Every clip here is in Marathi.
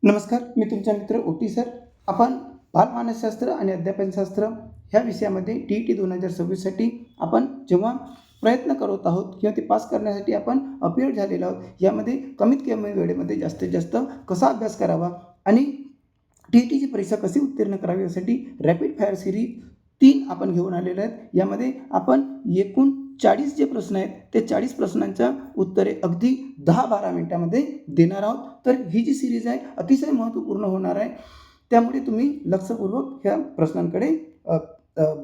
नमस्कार, मी तुमचा मित्र ओटी सर. आपण बालमानसशास्त्र आणि अध्यापनशास्त्र ह्या विषयामध्ये TET 2026साठी आपण जेव्हा प्रयत्न करत आहोत किंवा ते पास करण्यासाठी आपण अपीयर झालेलो आहोत, यामध्ये कमीत कमी वेळेमध्ये जास्तीत जास्त कसा अभ्यास करावा आणि TETची परीक्षा कशी उत्तीर्ण करावी यासाठी रॅपिड फायर सिरीज 3 आपण घेऊन आलेलो आहेत. यामध्ये आपण एकूण 40 जे प्रश्न आहेत ते 40 प्रश्नांच्या उत्तरे अगदी 10-12 मिनिटामध्ये देणार आहोत. तर ही जी सिरीज आहे अतिशय महत्त्वपूर्ण होणार आहे. त्यामुळे तुम्ही लक्षपूर्वक ह्या प्रश्नांकडे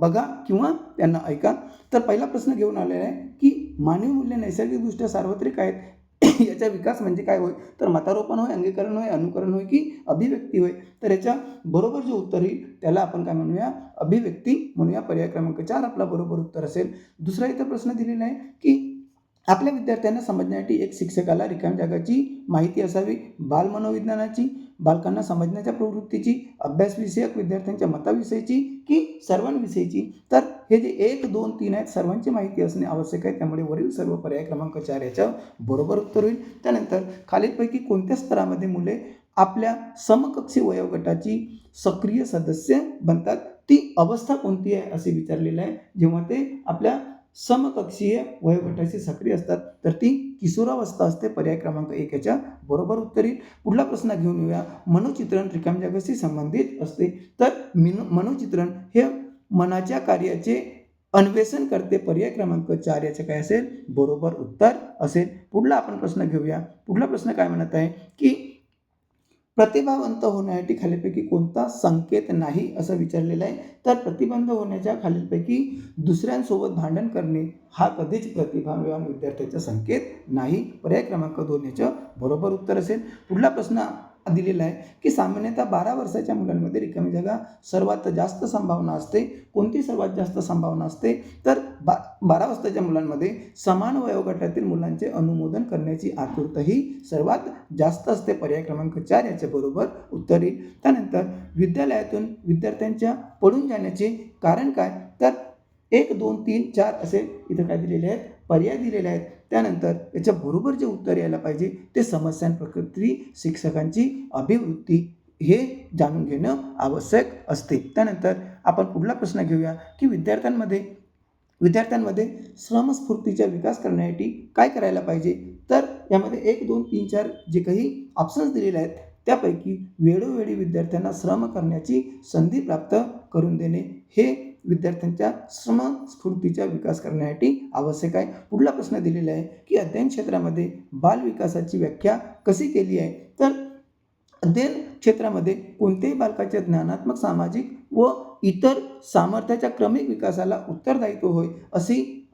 बघा किंवा त्यांना ऐका. तर पहिला प्रश्न घेऊन आलेला आहे की मानवी मूल्य नैसर्गिकदृष्ट्या सार्वत्रिक आहेत. याचा विकास म्हणजे काय होय? तर मतारोपण होय, अंगीकरण होय, अनुकरण होय की अभिव्यक्ती होय? तर याच्या बरोबर जे उत्तर येईल त्याला आपण काय म्हणूया? अभिव्यक्ती म्हणूया. पर्याय क्रमांक 4 आपला बरोबर उत्तर असेल. दुसरा इथं प्रश्न दिलेला आहे की आपल्या विद्यार्थ्यांना समजण्यासाठी एक शिक्षकाला रिकाम्या जागाची माहिती असावी. बालमनोविज्ञानाची, बालकांना समजण्याच्या प्रवृत्तीची, अभ्यासविषयक विद्यार्थ्यांच्या मताविषयीची की सर्वांविषयीची? तर हे जे 1, 2, 3 आहेत सर्वांची माहिती असणे आवश्यक आहे. त्यामुळे वरील सर्व पर्याय क्रमांक 4 याचं बरोबर उत्तर होईल. त्यानंतर खालीलपैकी कोणत्या स्तरामध्ये मुले आपल्या समकक्षी वयोगटाची सक्रिय सदस्य बनतात? ती अवस्था कोणती आहे असे विचारलेलं आहे. जेव्हा ते आपल्या समकक्षीय वयोगटाशी सक्रिय असतात तर ती किशोरावस्था असते. पर्याय क्रमांक 1 याच्या बरोबर उत्तर येईल. पुढला प्रश्न घेऊन येऊया. मनोचित्रण रिकाम्या जागेशी संबंधित असते. तर मनोचित्रण हे मनाच्या कार्याचे अन्वेषण करते. पर्याय क्रमांक 4 याचे काय असेल? बरोबर उत्तर असेल. पुढला आपण प्रश्न घेऊया. पुढला प्रश्न काय म्हणत आहे की प्रतिभावंत होण्यासाठी खालीलपैकी कोणता संकेत नाही असं विचारलेलं आहे. तर प्रतिबंध होण्याच्या खालीलपैकी दुसऱ्यांसोबत भांडण करणे हा कधीच प्रतिभावान विद्यार्थ्याचा संकेत नाही. पर्याय क्रमांक 2 याचं बरोबर उत्तर असेल. पुढला प्रश्न दिलेला आहे की सामान्यतः 12 वर्षाच्या मुलांमध्ये रिकामी जागा सर्वात जास्त संभावना असते. कोणती सर्वात जास्त संभावना असते? तर 12 वर्षाच्या मुलांमध्ये समान वयोगटातील मुलांचे अनुमोदन करण्याची आतुरता ही सर्वात जास्त असते. पर्याय क्रमांक 4 याचे बरोबर उत्तर येईल. त्यानंतर विद्यालयातून विद्यार्थ्यांच्या पळून जाण्याचे कारण काय? तर 1, 2, 3, 4 असे इथं काय दिलेले आहेत? पर्याय दिलेले आहेत. त्यानंतर याच्या बरोबर जे उत्तर यायला पाहिजे ते समस्यांप्रकृती शिक्षकांची अभिवृत्ती हे जाणून घेणं आवश्यक असते. त्यानंतर आपण पुढला प्रश्न घेऊया की विद्यार्थ्यांमध्ये श्रमस्फूर्तीचा विकास करण्यासाठी काय करायला पाहिजे? तर यामध्ये 1, 2, 3, 4 जे काही ऑप्शन्स दिलेले आहेत त्यापैकी वेळोवेळी विद्यार्थ्यांना श्रम करण्याची संधी प्राप्त करून देणे हे विद्यार्थ्यांच्या श्रमस्फूर्तीचा विकास करण्यासाठी आवश्यक आहे. पुढला प्रश्न दिलेला आहे की अध्ययन क्षेत्रामध्ये बालविकासाची व्याख्या कशी केली आहे? तर अध्ययन क्षेत्रामध्ये कोणत्याही बालकाच्या ज्ञानात्मक, सामाजिक व इतर सामर्थ्याच्या क्रमिक विकासाला उत्तरदायित्व होय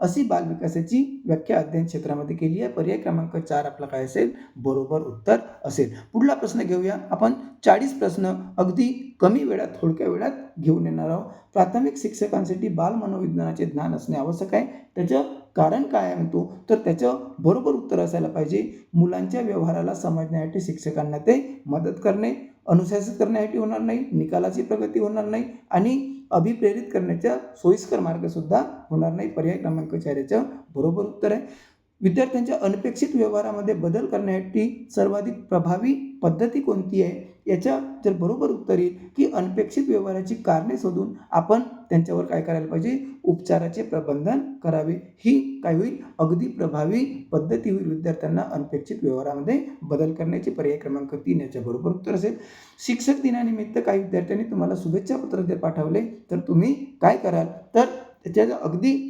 अशी बालविकासाची व्याख्या अध्ययन क्षेत्रामध्ये केली आहे. पर्याय क्रमांक 4 आपला काय असेल? बरोबर उत्तर असेल. पुढला प्रश्न घेऊया. आपण 40 प्रश्न अगदी कमी वेळात, थोडक्या वेळात घेऊन येणार आहोत. प्राथमिक शिक्षकांसाठी बालमनोविज्ञानाचे ज्ञान असणे आवश्यक आहे. त्याचं कारण काय आहे म्हणतो? तर त्याचं बरोबर उत्तर असायला पाहिजे मुलांच्या व्यवहाराला समजण्यासाठी शिक्षकांना ते मदत करणे, अनुशासित करण्यासाठी होणार नाही, निकालाची प्रगती होणार नाही आणि अभिप्रेरित करण्याचा सोयीस्कर मार्गसुद्धा होणार नाही. पर्याय क्रमांक 4 याचं बरोबर उत्तर आहे. विद्यार्थ्यांच्या अनपेक्षित व्यवहारामध्ये बदल करण्यासाठी सर्वाधिक प्रभावी पद्धती कोणती आहे? याच्या जर बरोबर उत्तर येईल की अनपेक्षित व्यवहाराची कारणे शोधून आपण त्यांच्यावर काय करायला पाहिजे? उपचाराचे प्रबंधन करावे. ही काय होईल? अगदी प्रभावी पद्धती होईल विद्यार्थ्यांना अनपेक्षित व्यवहारामध्ये बदल करण्याची. पर्याय क्रमांक 3 याच्या बरोबर उत्तर असेल. शिक्षक दिनानिमित्त काही विद्यार्थ्यांनी तुम्हाला शुभेच्छा पत्र जर पाठवले तर तुम्ही काय कराल? तर त्याचं अगदी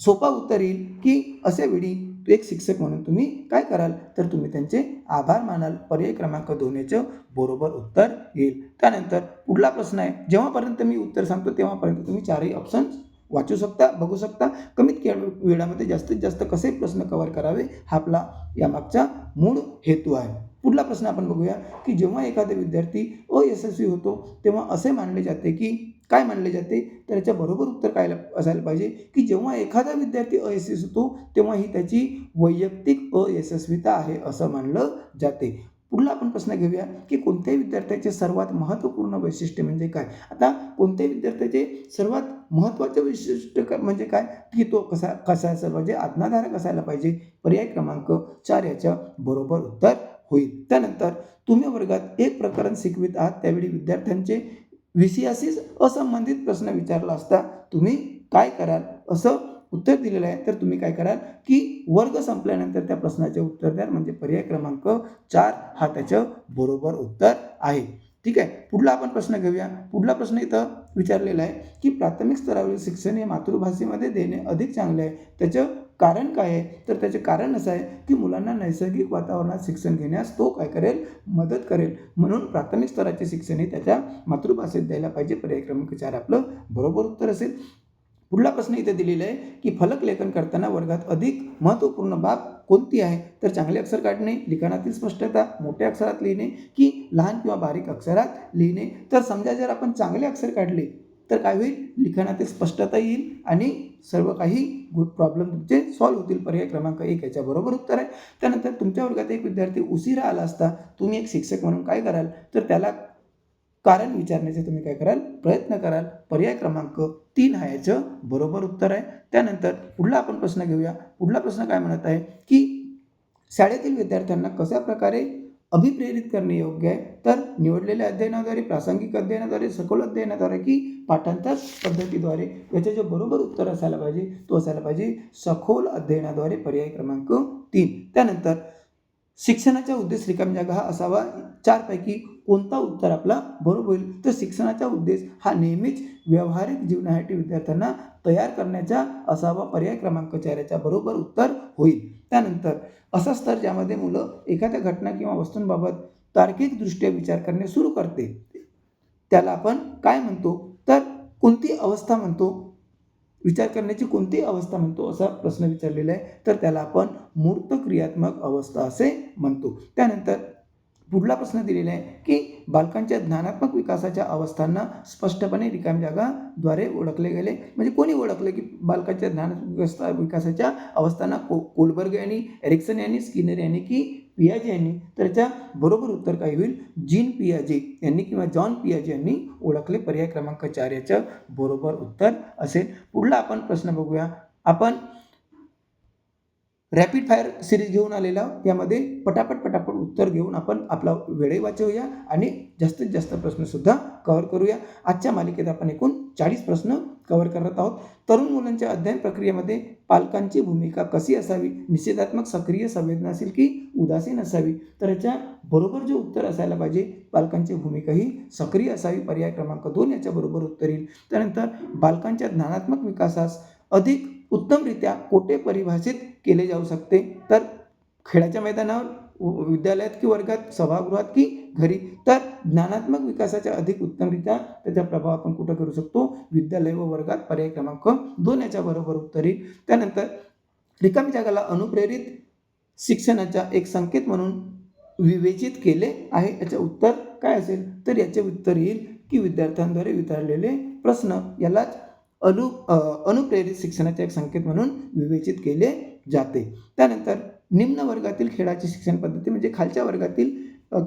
सोपा उत्तर येईल की अशा वेळी एक शिक्षक म्हणून तुम्ही काय कराल? तर तुम्ही त्यांचे आभार मानाल. पर्याय क्रमांक 2 याचं बरोबर उत्तर येईल. त्यानंतर पुढला प्रश्न आहे. जेव्हापर्यंत मी उत्तर सांगतो तेव्हापर्यंत तुम्ही 4ही ऑप्शन्स वाचू शकता, बघू शकता. कमीत कमी वेळामध्ये जास्तीत जास्त कसे प्रश्न कव्हर करावे हा आपला यामागचा मूळ हेतू आहे. पुढला प्रश्न आपण बघूया की जेव्हा एखादा विद्यार्थी अयशस्वी होतो तेव्हा असे मानले जाते की काय मानले जाते? तर याच्या बरोबर उत्तर काय असायला पाहिजे की जेव्हा एखादा विद्यार्थी अयशस्वी होतो तेव्हा ही त्याची वैयक्तिक अयशस्विता आहे असं मानलं जाते. पुढला आपण प्रश्न घेऊया की कोणत्याही विद्यार्थ्याचे सर्वात महत्त्वपूर्ण वैशिष्ट्य म्हणजे काय. आता कोणत्याही विद्यार्थ्याचे सर्वात महत्त्वाचे वैशिष्ट्य म्हणजे काय की तो कसा असायला पाहिजे, आज्ञाधारक असायला पाहिजे. पर्याय क्रमांक 4 याचं बरोबर उत्तर होईल. त्यानंतर तुम्ही वर्गात एक प्रकरण शिकवित आहात, त्यावेळी विद्यार्थ्यांचे विषयाशी असंबंधित प्रश्न विचारला असता तुम्ही काय कराल, असं उत्तर दिलेलं आहे. तर तुम्ही काय कराल की वर्ग संपल्यानंतर त्या प्रश्नाचे उत्तर द्याल, म्हणजे पर्याय क्रमांक 4 हा त्याचं बरोबर उत्तर आहे. ठीक आहे. पुढला आपण प्रश्न घेऊया. पुढला प्रश्न इथं विचारलेला आहे की प्राथमिक स्तरावरील शिक्षण हे मातृभाषेमध्ये देणे अधिक चांगले आहे, त्याचं कारण काय आहे. तर त्याचे कारण असं आहे की मुलांना नैसर्गिक वातावरणात शिक्षण घेण्यास तो काय करेल, मदत करेल. म्हणून प्राथमिक स्तराचे शिक्षण हे त्याच्या मातृभाषेत द्यायला पाहिजे. पर्याय क्रमांक 4 आपलं बरोबर उत्तर असेल. पुढला प्रश्न इथे दिलेला आहे की फलक लेखन करताना वर्गात अधिक महत्त्वपूर्ण बाब कोणती आहे. तर चांगले अक्षर काढणे, लिखाणातील स्पष्टता, मोठ्या अक्षरात लिहिणे की लहान किंवा बारीक अक्षरात लिहिणे. तर समजा जर आपण चांगले अक्षर काढले तर काय होईल, लिखाणातील स्पष्टता येईल आणि सर्व काही प्रॉब्लेम तुमचे सॉल्व्ह होतील. पर्याय क्रमांक 1 याच्या बरोबर उत्तर आहे. त्यानंतर तुमच्या वर्गात एक विद्यार्थी उशिरा आला असता तुम्ही एक शिक्षक म्हणून काय कराल, तर त्याला कारण विचारण्याचे तुम्ही काय कराल, प्रयत्न कराल. पर्याय क्रमांक 3 हा याचं बरोबर उत्तर आहे. त्यानंतर पुढला आपण प्रश्न घेऊया. पुढला प्रश्न काय म्हणत आहे की शाळेतील विद्यार्थ्यांना कशा प्रकारे अभिप्रेरित करणे योग्य आहे. तर निवडलेल्या अध्ययनाद्वारे, प्रासंगिक अध्ययनाद्वारे, सखोल अध्ययनाद्वारे की पाठांतर पद्धतीद्वारे. याचे जे बरोबर उत्तर असायला पाहिजे तो असायला पाहिजे सखोल अध्ययनाद्वारे. पर्याय क्रमांक 3. त्यानंतर शिक्षणाचा उद्देश रिकामी जागा हा असावा, 4 पैकी कोणता उत्तर आपला बरोबर होईल. तर शिक्षणाचा उद्देश हा नेहमीच व्यावहारिक जीवनासाठी विद्यार्थ्यांना तयार करण्याचा असावा. पर्याय क्रमांक 4 याचा बरोबर उत्तर होईल. त्यानंतर असा स्तर ज्यामध्ये मुलं एखाद्या घटना किंवा वस्तूंबाबत तार्किकदृष्ट्या विचार करणे सुरू करते त्याला आपण काय म्हणतो, तर कोणती अवस्था म्हणतो, विचार करण्याची कोणती अवस्था म्हणतो असा प्रश्न विचारलेला आहे. तर त्याला आपण मूर्त क्रियात्मक अवस्था असे म्हणतो. त्यानंतर पुढला प्रश्न दिलेला आहे की बालकांच्या ज्ञानात्मक विकासाच्या अवस्थांना स्पष्टपणे रिकामी जागाद्वारे ओळखले गेले. म्हणजे कोणी ओळखले की बालकांच्या ज्ञानात्मक विकासाच्या अवस्थांना कोलबर्ग यांनी, एरिक्सन यांनी, स्किनर यांनी की पियाजे यांनी. तर याच्या बरोबर उत्तर काय होईल, जीन पियाजे यांनी किंवा जॉन पियाजे यांनी ओळखले. पर्याय क्रमांक 4 याचं बरोबर उत्तर असेल. पुढला आपण प्रश्न बघूया. आपण रॅपिड फायर सिरीज घेऊन आलेला, यामध्ये पटापट उत्तर घेऊन आपण आपला वेळही वाचवूया आणि जास्तीत जास्त प्रश्नसुद्धा कव्हर करूया. आजच्या मालिकेत आपण एकूण 40 प्रश्न कव्हर करत आहोत. तरुण मुलांच्या अध्ययन प्रक्रियेमध्ये पालकांची भूमिका कशी असावी, निषेधात्मक, सक्रिय, संवेदनशील की उदासीन असावी. तर याच्या बरोबर जे उत्तर असायला पाहिजे, पालकांची भूमिका ही सक्रिय असावी. पर्याय क्रमांक 2 याच्या बरोबर उत्तर येईल. त्यानंतर बालकांच्या ज्ञानात्मक विकासास अधिक उत्तमरित्या कोठे परिभाषित केले जाऊ शकते. तर खेळाच्या मैदानावर, विद्यालयात की वर्गात, सभागृहात की घरी. तर ज्ञानात्मक विकासाच्या अधिक उत्तमरित्या त्याचा प्रभाव आपण कुठं करू शकतो, विद्यालय व वर्गात. पर्याय क्रमांक 2 याच्या बरोबर उत्तर येईल. त्यानंतर रिकामी जागाला अनुप्रेरित शिक्षणाचा एक संकेत म्हणून विवेचित केले आहे. याचे उत्तर काय असेल, तर याचे उत्तर येईल की विद्यार्थ्यांद्वारे विचारलेले प्रश्न यालाच अनुप्रेरित शिक्षणाचे एक संकेत म्हणून विवेचित केले जाते. त्यानंतर निम्न वर्गातील खेळाची शिक्षण पद्धती म्हणजे खालच्या वर्गातील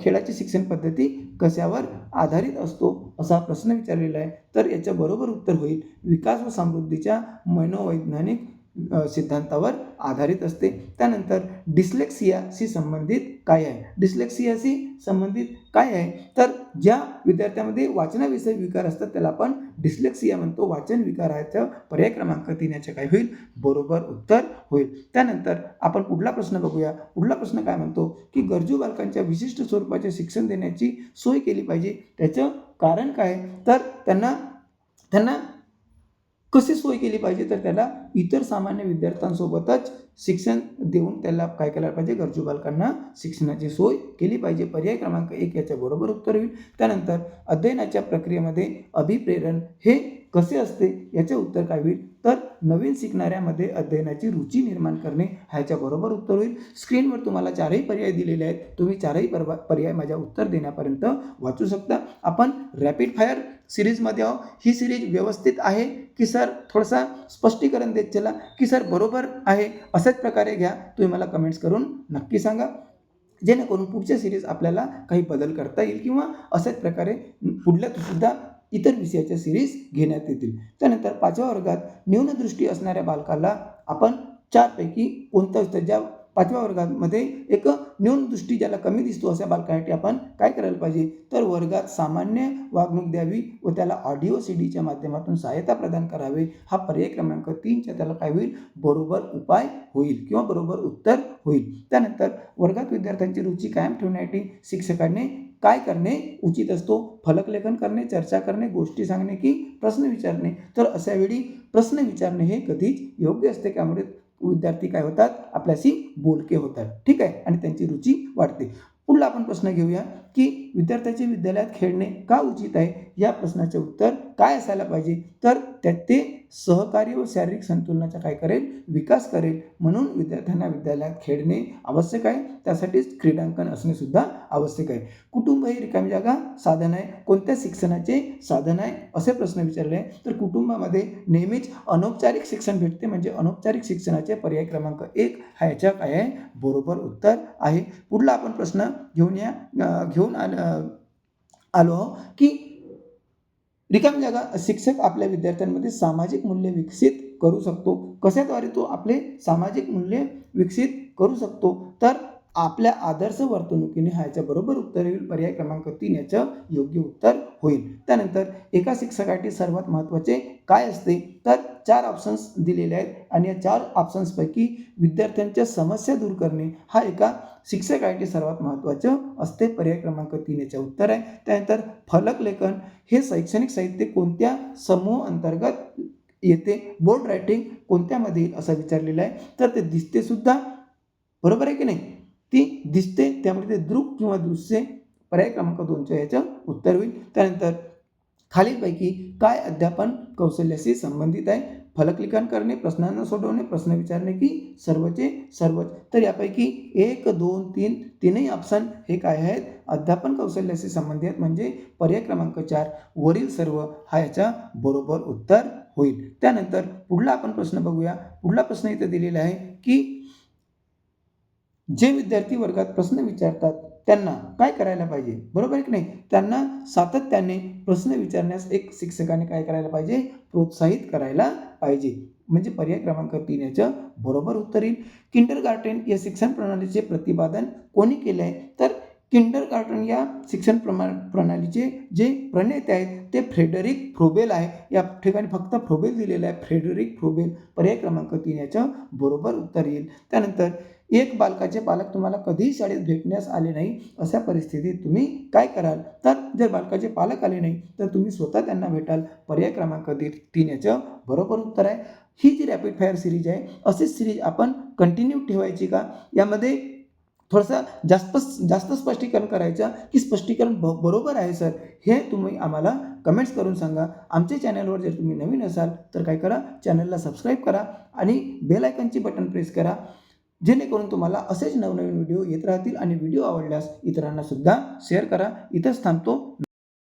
खेळाची शिक्षण पद्धती कशावर आधारित असतो असा प्रश्न विचारलेला आहे. तर याचं बरोबर उत्तर होईल विकास व समृद्धीच्या मनोवैज्ञानिक सिद्धांतावर आधारित असते. त्यानंतर डिस्लेक्सियाशी संबंधित काय आहे, डिस्लेक्सियाशी संबंधित काय आहे, तर ज्या विद्यार्थ्यांमध्ये वाचनाविषयी विकार असतात त्याला आपण डिस्लेक्सिया म्हणतो. वाचन विकाराचं पर्याय क्रमांक 3 याचे काय होईल, बरोबर उत्तर होईल. त्यानंतर आपण पुढला प्रश्न बघूया. पुढला प्रश्न काय म्हणतो की गरजू बालकांच्या विशिष्ट स्वरूपाचे शिक्षण देण्याची सोय केली पाहिजे. त्याचं कारण काय, तर त्यांना कशी सोय केली पाहिजे, तर त्याला इतर सामान्य विद्यार्थ्यांसोबतच शिक्षण देऊन त्याला काय केलं पाहिजे, गरजू बालकांना शिक्षणाची सोय केली पाहिजे. पर्याय क्रमांक 1 याच्या बरोबर उत्तर होईल. त्यानंतर अध्ययनाच्या प्रक्रियेमध्ये अभिप्रेरण हे कसे असते याचे उत्तर काय होईल, तर नवीन शिकणाऱ्यामध्ये अध्ययनाची रुची निर्माण करणे ह्याच्या बरोबर उत्तर होईल. स्क्रीनवर तुम्हाला 4ही पर्याय दिलेले आहेत. तुम्ही 4ही पर्याय माझ्या उत्तर देण्यापर्यंत वाचू शकता. आपण रॅपिड फायर सिरीजमध्ये आहो. ही सिरीज व्यवस्थित आहे की सर थोडासा स्पष्टीकरण देत चला, की सर बरोबर आहे, अशाच प्रकारे घ्या. तुम्ही मला कमेंट्स करून नक्की सांगा. जेणेकरून पुढच्या सिरीज आपल्याला काही बदल करता येईल किंवा अशाच प्रकारे पुढल्या सुद्धा इतर विषयाच्या सिरीज घेण्यात येतील. त्यानंतर 5व्या वर्गात न्यूनदृष्टी असणाऱ्या बालकाला आपण 4 पैकी कोणतं असतं, ज्या 5व्या वर्गामध्ये एक न्यूनदृष्टी ज्याला कमी दिसतो अशा बालकासाठी आपण काय करायला पाहिजे, तर वर्गात सामान्य वागणूक द्यावी व त्याला ऑडिओ सीडीच्या माध्यमातून सहायता प्रदान करावे. हा पर्याय क्रमांक 3च्या त्याला काय होईल, बरोबर उपाय होईल किंवा बरोबर उत्तर होईल. त्यानंतर वर्गात विद्यार्थ्यांची रुची कायम ठेवण्यासाठी शिक्षकाने काय करणे उचित असतो, फलकलेखन करणे, चर्चा करणे, गोष्टी सांगणे की प्रश्न विचारणे. तर अशा वेळी प्रश्न विचारणे हे कधीच योग्य असते, त्यामुळे विद्यार्थी काय होतात, आपल्याशी बोलके होतात. ठीक आहे, आणि त्यांची रुची वाढते. पुढला आपण प्रश्न घेऊया की विद्यार्थ्याचे विद्यालयात खेळणे का उचित आहे. या प्रश्नाचे उत्तर काय असायला पाहिजे, तर ते सहकार्य व शारीरिक संतुलनाचा काय करेल, विकास करेल. म्हणून विद्यार्थ्यांना विद्यालयात खेळणे आवश्यक आहे, त्यासाठीच क्रीडांगण असणे सुद्धा आवश्यक आहे. कुटुंब ही रिकामी जागा साधन आहे, कोणत्या शिक्षणाचे साधन आहे असे प्रश्न विचारले आहे. तर कुटुंबामध्ये नेहमीच अनौपचारिक शिक्षण भेटते, म्हणजे अनौपचारिक शिक्षणाचे पर्याय क्रमांक 1 हा याच्या काय आहे, बरोबर उत्तर आहे. पुढला आपण प्रश्न घेऊन आलो आहोत की रिकामी जागा शिक्षक आपल्या विद्यार्थ्यांमध्ये सामाजिक मूल्य विकसित करू शकतो. कशाद्वारे तो आपले सामाजिक मूल्य विकसित करू शकतो, तर आपल्या आदर्श वर्तणुकीने हा याच्या बरोबर उत्तर येईल. पर्याय क्रमांक 3 याचं योग्य उत्तर होईल. त्यानंतर एका शिक्षकासाठी सर्वात महत्त्वाचे काय असते, तर 4 ऑप्शन्स दिलेले आहेत आणि या 4 ऑप्शन्सपैकी विद्यार्थ्यांच्या समस्या दूर करणे हा एका शिक्षकासाठी सर्वात महत्त्वाचं असते. पर्याय क्रमांक 3 याचे उत्तर आहे. त्यानंतर फलकलेखन हे शैक्षणिक साहित्य कोणत्या समूह अंतर्गत येते, बोर्ड रायटिंग कोणत्यामध्ये येईल असं विचारलेलं आहे. तर ते दिसते सुद्धा, बरोबर आहे की नाही, ती दिसते, त्यामुळे ते दृक किंवा दृश्य पर्याय क्रमांक 2च्या याचं उत्तर होईल. त्यानंतर खालीलपैकी काय अध्यापन कौशल्याशी संबंधित आहे. फलकलेखन करणे, प्रश्नांना सोडवणे, प्रश्न विचारणे की सर्वचे सर्वच. तर यापैकी 1, 2, 3 तीनही ऑप्शन हे काय आहेत, अध्यापन कौशल्याशी संबंधित आहेत, म्हणजे पर्याय क्रमांक 4 वरील सर्व हा याचा बरोबर उत्तर होईल. त्यानंतर पुढला आपण प्रश्न बघूया. पुढला प्रश्न इथे दिलेला आहे की जे विद्यार्थी वर्गात प्रश्न विचारतात त्यांना काय करायला पाहिजे, बरोबर आहे की नाही. त्यांना सातत्याने प्रश्न विचारण्यास एक शिक्षकाने काय करायला पाहिजे, प्रोत्साहित करायला पाहिजे, म्हणजे पर्याय क्रमांक 3 याचं बरोबर उत्तर येईल. किंडरगार्टन या शिक्षण प्रणालीचे प्रतिपादन कोणी केले आहे, तर किंडरगार्टन या शिक्षण प्रणालीचे जे प्रणेते आहेत ते फ्रेडरिक फ्रोबेल आहे. या ठिकाणी फक्त फ्रोबेल दिलेलं आहे, फ्रेडरिक फ्रोबेल. पर्याय क्रमांक 3 याचं बरोबर उत्तर येईल. त्यानंतर एक बालकाचे पालक तुम्हाला कधीही शाळेत भेटण्यास आले नाही, अशा परिस्थितीत तुम्ही काय कराल, तर जर बालकाचे पालक आले नाही तर तुम्ही स्वतः त्यांना भेटाल. पर्याय क्रमांक 3 याचं बरोबर उत्तर आहे. ही जी रॅपिड फायर सिरीज आहे, अशीच सिरीज आपण कंटिन्यू ठेवायची का, यामध्ये थोडंसं जास्त स्पष्टीकरण करायचं की स्पष्टीकरण बरोबर आहे सर, हे तुम्ही आम्हाला कमेंट्स करून सांगा. आमच्या चॅनलवर जर तुम्ही नवीन असाल तर काय करा, चॅनलला सबस्क्राईब करा आणि बेल आयकॉनची बटन प्रेस करा, जेणेकरून तुम्हाला असेच नवनवीन व्हिडिओ येत राहतील. आणि व्हिडिओ आवडल्यास इतरांना सुद्धा शेअर करा. इथंच थांबतो.